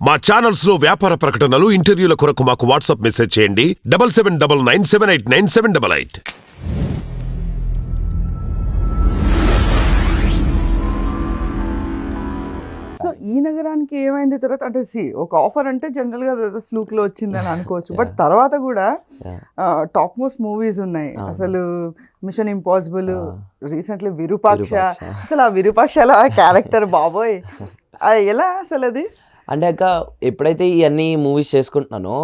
మా ఛానల్స్ లో వ్యాపార ప్రకటనలు, ఇంటర్వ్యూల కొరకు మాకు వాట్సాప్ మెసేజ్ చేయండి 7799978978. సో ఈ నగరానికి ఏమైంది తర్వాత అంటే ఒక ఆఫర్ అంటే జనరల్గా ఫ్లూక్లో వచ్చిందని అనుకోవచ్చు, బట్ తర్వాత కూడా టాప్ మోస్ట్ మూవీస్ ఉన్నాయి. అసలు మిషన్ ఇంపాసిబుల్, రీసెంట్లీ విరూపాక్ష. అసలు ఆ విరూపాక్షలో ఆ క్యారెక్టర్ బాబోయ్, అది ఎలా అసలు అది అంటే అక్క ఎప్పుడైతే ఇవన్నీ మూవీస్ చేసుకుంటున్నానో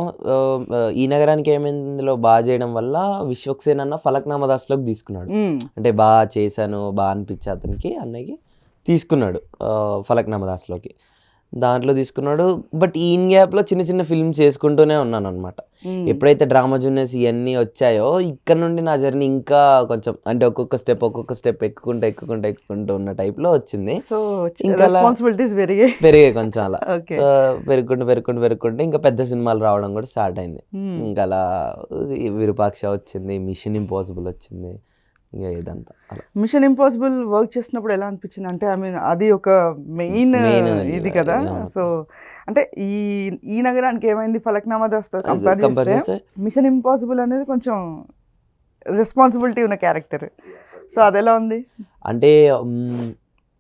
ఈ నగరానికి ఏమైందిలో బాగా చేయడం వల్ల విశ్వక్సేన్ అన్న ఫలక్నామా దాస్లోకి తీసుకున్నాడు. అంటే బాగా చేశాను, బాగా అనిపించే అతనికి అన్నయ్యకి తీసుకున్నాడు ఫలక్నామా దాస్లోకి. దాంట్లో తీసుకున్నాడు. బట్ ఈ గ్యాప్లో చిన్న చిన్న ఫిల్మ్స్ చేసుకుంటూనే ఉన్నాను అనమాట. ఎప్పుడైతే డ్రామా జూనియర్స్ ఇవన్నీ వచ్చాయో ఇక్కడ నుండి నా జర్నీ ఇంకా కొంచెం అంటే ఒక్కొక్క స్టెప్ ఎక్కుకుంటూ ఉన్న టైప్లో వచ్చింది. ఇంకా పెరిగాయి కొంచెం అలా. సో పెరుగుకుంటూ ఇంకా పెద్ద సినిమాలు రావడం కూడా స్టార్ట్ అయింది. ఇంకా అలా విరూపాక్ష వచ్చింది, మిషన్ ఇంపాసిబుల్ వచ్చింది. ఇంకా ఇదంతా మిషన్ ఇంపాసిబుల్ వర్క్ చేసినప్పుడు ఎలా అనిపించింది అంటే ఐ మీన్ అది ఒక మెయిన్ ఇది కదా. సో అంటే ఈ నగరానికి ఏమైంది ఫలక్నామా దాస్తో కంపేర్ చేస్తే మిషన్ ఇంపాసిబుల్ అనేది కొంచెం రెస్పాన్సిబిలిటీ ఉన్న క్యారెక్టర్. సో అది ఎలా ఉంది అంటే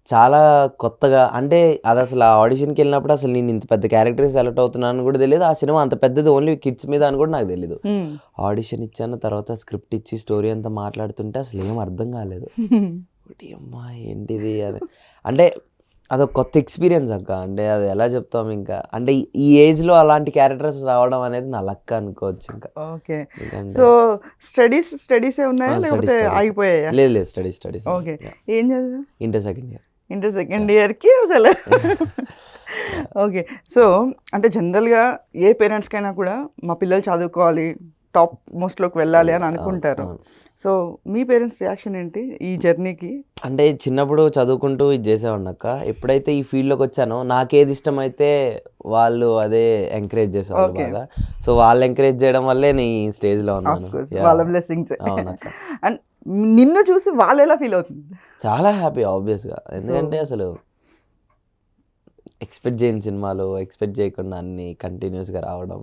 చాలా కొత్తగా, అంటే అది అసలు ఆ ఆడిషన్కి వెళ్ళినప్పుడు అసలు నేను ఇంత పెద్ద క్యారెక్టర్ సెలెక్ట్ అవుతున్నాను కూడా తెలియదు. ఆ సినిమా అంత పెద్దది ఓన్లీ కిడ్స్ మీద అని కూడా నాకు తెలియదు. ఆడిషన్ ఇచ్చాను, తర్వాత స్క్రిప్ట్ ఇచ్చి స్టోరీ అంతా మాట్లాడుతుంటే అసలు ఏం అర్థం కాలేదు. అమ్మా ఏంటిది అని. అంటే అదొక కొత్త ఎక్స్పీరియన్స్ అక్క. అంటే అది ఎలా చెప్తాం ఇంకా, అంటే ఈ ఏజ్లో అలాంటి క్యారెక్టర్స్ రావడం అనేది నా లక్ అనుకోవచ్చు. ఇంకా ఓకే. సో స్టడీస్ ఉన్నాయా లేకపోతే ఆగిపోయాయా? లేదు స్టడీస్. ఓకే. ఏం చదివా? ఇంటర్ సెకండ్ ఇయర్కి అసలు. ఓకే. సో అంటే జనరల్గా ఏ పేరెంట్స్కైనా కూడా మా పిల్లలు చదువుకోవాలి, టాప్ మోస్ట్లోకి వెళ్ళాలి అని అనుకుంటారు. సో మీ పేరెంట్స్ రియాక్షన్ ఏంటి ఈ జర్నీకి? అంటే చిన్నప్పుడు చదువుకుంటూ ఇది చేసేవాడిని అక్క. ఎప్పుడైతే ఈ ఫీల్డ్లోకి వచ్చానో నాకేది ఇష్టమైతే వాళ్ళు అదే ఎంకరేజ్ చేసేవాళ్ళు బాగా. సో వాళ్ళు ఎంకరేజ్ చేయడం వల్లే నేను ఈ స్టేజ్లో ఉన్నాను. వాళ్ళ బ్లెస్సింగ్స్. అండ్ నిన్ను చూసి వాళ్ళు ఎలా ఫీల్ అవుతుంది? చాలా హ్యాపీ ఆబ్వియస్గా. ఎందుకంటే అసలు ఎక్స్పెక్ట్ చేయని సినిమాలు ఎక్స్పెక్ట్ చేయకుండా అన్ని కంటిన్యూస్గా రావడం,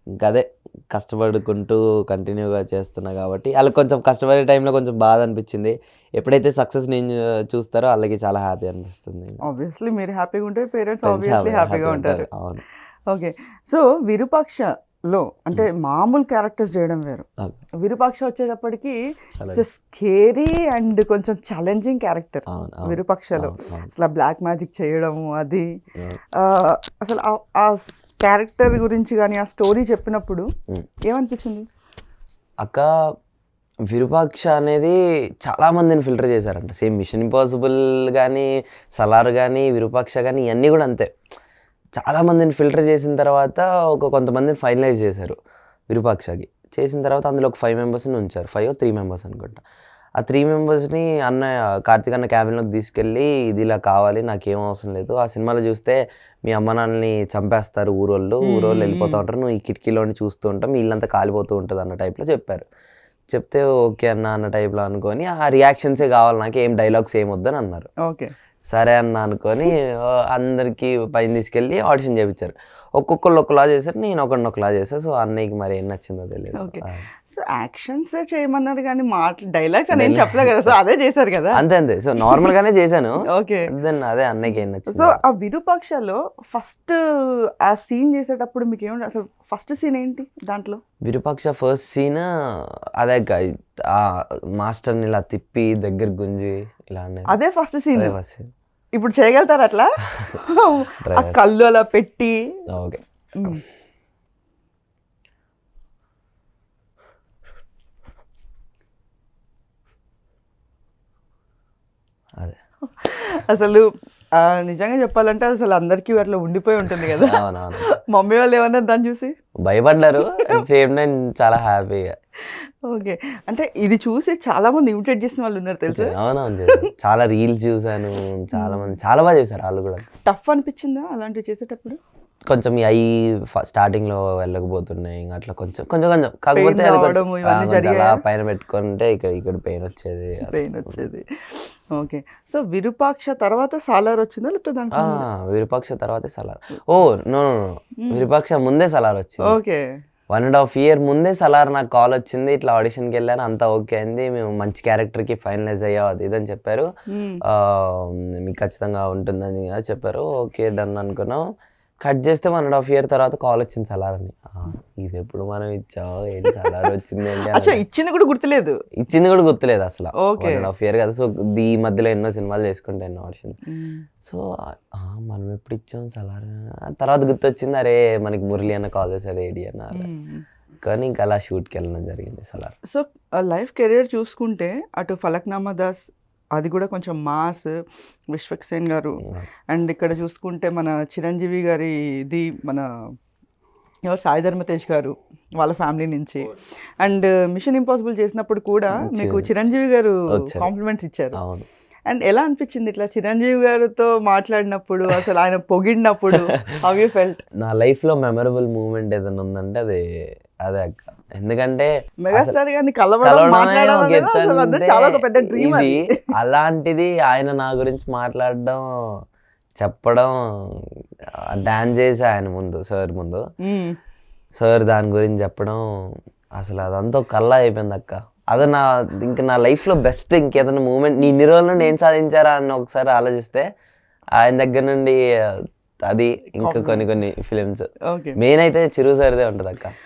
ఇంకా అదే కష్టపడుకుంటూ కంటిన్యూగా చేస్తున్నా కాబట్టి వాళ్ళకి కొంచెం కష్టపడే టైంలో కొంచెం బాధ అనిపించింది. ఎప్పుడైతే సక్సెస్ నేను చూస్తారో వాళ్ళకి చాలా హ్యాపీ అనిపిస్తుంది. ఆబ్వియస్లీ మీరు హ్యాపీగా ఉంటే పేరెంట్స్ ఆబ్వియస్లీ హ్యాపీగా ఉంటారు. అవును. ఓకే. సో విరూపాక్షలో అంటే మామూలు క్యారెక్టర్స్ చేయడం వేరు, విరూపాక్ష వచ్చేటప్పటికి స్కేరీ అండ్ కొంచెం ఛాలెంజింగ్ క్యారెక్టర్ విరూపాక్షలో. అసలు బ్లాక్ మ్యాజిక్ చేయడము అది అసలు ఆ క్యారెక్టర్ గురించి కానీ ఆ స్టోరీ చెప్పినప్పుడు ఏమనిపించింది అక్క? విరూపాక్ష అనేది చాలా మందిని ఫిల్టర్ చేశారంట. సేమ్ మిషన్ ఇంపాసిబుల్ కానీ, సలార్ కానీ, విరూపాక్ష కానీ ఇవన్నీ కూడా అంతే. చాలామందిని ఫిల్టర్ చేసిన తర్వాత కొంతమందిని ఫైనలైజ్ చేశారు విరూపాక్షకి. చేసిన తర్వాత అందులో ఒక 5 మెంబర్స్ని ఉంచారు, 5 or 3 మెంబర్స్ అనుకుంటా. ఆ 3 మెంబర్స్ని కార్తీక్ అన్న క్యాబిన్లోకి తీసుకెళ్ళి ఇది ఇలా కావాలి, నాకేం అవసరం లేదు, ఆ సినిమాలో చూస్తే మీ అమ్మ నాన్నని చంపేస్తారు ఊరోళ్ళు వెళ్ళిపోతూ ఉంటారు, నువ్వు ఈ కిటికీలోని చూస్తూ ఉంటాం, మీ ఇల్లంతా కాలిపోతూ ఉంటుంది అన్న టైప్లో చెప్పారు. చెప్తే ఓకే అన్న టైప్లో అనుకొని ఆ రియాక్షన్సే కావాలి నాకు, ఏం డైలాగ్స్ ఏం వద్దని అన్నారు. ఓకే సరే అన్న అనుకొని అందరికీ పైన తీసుకెళ్ళి ఆడిషన్ చేయించారు. ఒక్కొక్కళ్ళు ఒకలా చేశారు, నేను ఒకలా చేశాను. సో అన్నయ్యకి మరి ఏం నచ్చిందో తెలియదు. సో యాక్షన్స్ చేయమన్నారు కానీ డైలాగ్స్ అని ఏం చెప్పలే కదా. సో అదే చేశారు కదా. అంతే. సో నార్మల్ గానే చేశాను. ఓకే. దెన్ అదే అన్నయ్యకి ఏం నచ్చింది. సో ఆ విరూపాక్షలో ఫస్ట్ ఆ సీన్ చేసేటప్పుడు మీకు ఏమంటే అసలు ఫస్ట్ సీన్ ఏంటి దాంట్లో? విరూపాక్ష ఫస్ట్ సీన్ అదే ఆ మాస్టర్ని ఇలా తిప్పి దగ్గర గుంజి ఇలా అదే ఫస్ట్ సీన్. ఇప్పుడు చేయగలుగుతారు అట్లా కళ్ళు అలా పెట్టి? ఓకే. అదే అసలు నిజంగా చెప్పాలంటే అసలు అందరికీ అట్లా ఉండిపోయి ఉంటుంది కదా. మమ్మీ వాళ్ళు ఏమన్నారు దాన్ని చూసి? భయపడ్డారు. సేమ్ టైం చాలా హ్యాపీగా. ఓకే. అంటే ఇది చూసి చాలా మంది ఇమిటేట్ చేసిన వాళ్ళు ఉన్నారు తెలుసు. అవునవును, చాలా రీల్స్ చూసాను, చాలా మంది చాలా బాగా చేశారు. వాళ్ళు కూడా. టఫ్ అనిపించిందా అలాంటివి చేసేటప్పుడు? కొంచెం అవి స్టార్టింగ్లో వెళ్ళకపోతున్నాయి, ఇంకా అట్లా కొంచెం కాకపోతే అది అలా పైన పెట్టుకుంటే ఇక్కడ పెయిన్ వచ్చేది. ఓకే. సో విరూపాక్ష తర్వాత సాలార్ వచ్చిందా లేకపోతే దానికి ముందా? విరూపాక్ష తర్వాత సలార్. ఓ నో విరూపాక్ష ముందే సలార్ వచ్చింది. ఓకే. 1.5 year ముందే సలార్ నాకు కాల్ వచ్చింది, ఇట్లా ఆడిషన్కి వెళ్ళాను, అంతా ఓకే అయింది, మేము మంచి క్యారెక్టర్కి ఫైనలైజ్ అయ్యాం అది ఇది అని చెప్పారు. మీకు ఖచ్చితంగా ఉంటుందని చెప్పారు. ఓకే డన్ అనుకున్నాం. కట్ చేస్తే 1.5 year తర్వాత కాల్ వచ్చింది సలార్ అని. ఇది ఎప్పుడు మనం ఇచ్చావు ఏంటి సలార్ వచ్చింది ఏంటి అచ్చా, ఇచ్చింది కూడా గుర్తులేదు. ఇచ్చింది కూడా గుర్తులేదు అసలు. ఓకే. 1.5 year కదా. సో ఈ మధ్యలో ఎన్నో సినిమాలు చేసుకుంటే ఎన్నో ఆడిషన్. సో మనం ఎప్పుడు ఇచ్చాం సలార్ తర్వాత గుర్తొచ్చింది, అరే మనకి మురళి అన్న కాల్ చేశాడు ఏడి అన్నారు. కానీ ఇంకా అలా షూట్కి వెళ్ళడం జరిగింది సలార్. సో లైఫ్ కెరియర్ చూసుకుంటే అటు ఫలక్నామా దాస్ అది కూడా కొంచెం మాస్, విశ్వక్సేన్ గారు, అండ్ ఇక్కడ చూసుకుంటే మన చిరంజీవి గారి ఇది మన ఎవరు సాయి ధర్మ తేజ్ గారు వాళ్ళ ఫ్యామిలీ నుంచి, అండ్ మిషన్ ఇంపాసిబుల్ చేసినప్పుడు కూడా మీకు చిరంజీవి గారు కాంప్లిమెంట్స్ ఇచ్చారు. అవును. అండ్ ఎలా అనిపించింది ఇట్లా చిరంజీవి గారితో మాట్లాడినప్పుడు, అసలు ఆయన పొగిడినప్పుడు హౌ యూ ఫెల్ట్? నా లైఫ్లో మెమరబుల్ మూమెంట్ ఏదైనా ఉందంటే అదే అక్క. ఎందుకంటే మెగాస్టార్ గారిని చాలా పెద్ద డ్రీమ్ ఇది. అలాంటిది ఆయన నా గురించి మాట్లాడడం, చెప్పడం, డాన్స్ చేసి ఆయన ముందు సార్ ముందు సార్ దాని గురించి చెప్పడం, అసలు అదంతా కళ్ళ అయిపోయింది అక్క. అది ఇంకా నా లైఫ్లో బెస్ట్. ఇంకేదైనా మూమెంట్ ఇన్ని రోజుల నుండి ఏం సాధించారా అని ఒకసారి ఆలోచిస్తే ఆయన దగ్గర నుండి అది ఇంకా కొన్ని ఫిలిమ్స్ మెయిన్ అయితే చిరు సార్దే ఉంటుంది అక్క.